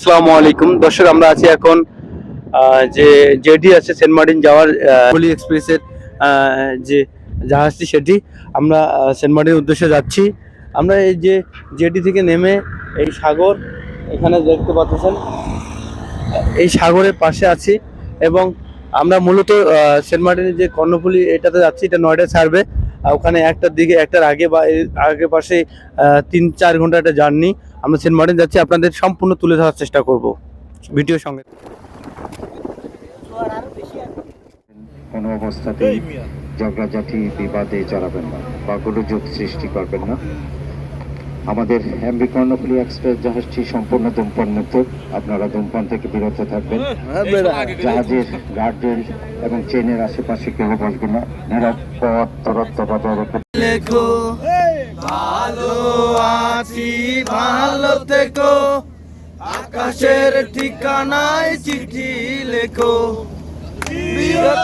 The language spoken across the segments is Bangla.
আসসালামু আলাইকুম দর্শক, আমরা আছি এখন যে জেটি আছে সেন্ট মার্টিন যাওয়ার হোলি এক্সপ্রেসের যে জাহাজটি, সেটি আমরা সেন্ট মার্টিনের উদ্দেশ্যে যাচ্ছি। আমরা এই যে জেটি থেকে নেমে এই সাগর এখানে দেখতে পাচ্ছেন, এই সাগরের পাশে আছি এবং আমরা মূলত সেন্ট মার্টিনের যে কর্ণফুলী এটাতে যাচ্ছি। এটা নয়টায় ছাড়বে, ওখানে একটার দিকে, একটার আগে বা আগে পাশে 3-4 ঘন্টা একটা জার্নি। আমরা সেন্ট মার্টিন যাচ্ছি, আপনাদের সম্পূর্ণ তুলে ধরার চেষ্টা করব ভিডিও সঙ্গে। কোনো অবস্থাতেই ঝগড়াঝাটি বিবাদে জড়াবেন না বা গোলযোগ সৃষ্টি করবেন না। আমাদের এমভি কর্ণফুলী এক্সপ্রেস জাহাজটি সম্পূর্ণ ধূমপান মুক্ত। আপনারা ধূমপান থেকে বিরত থাকবেন। জাহাজের গার্ডরেল এবং চেনের আশেপাশে কেউ বসবেন না। নিরাপদ দূরত্ব বজায় রেখে লেখো ভালো আছি, ভালো থেকো, আকাশের ঠিকানায় চিঠি লেখো,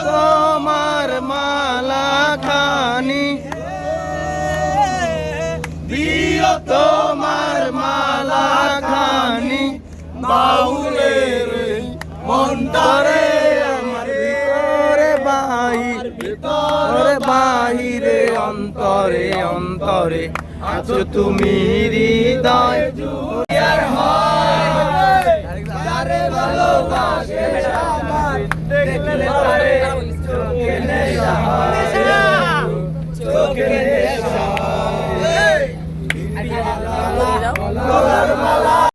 তোমার মালা খানি, তোমার মালা খানি, বাউলের মন্তরে আমার ভিতরে ভিতরে বাহিরে অন্তরে অন্তরে আছো তুমি হৃদয় জুড়িয়ার হয়, যারে ভালোবাসে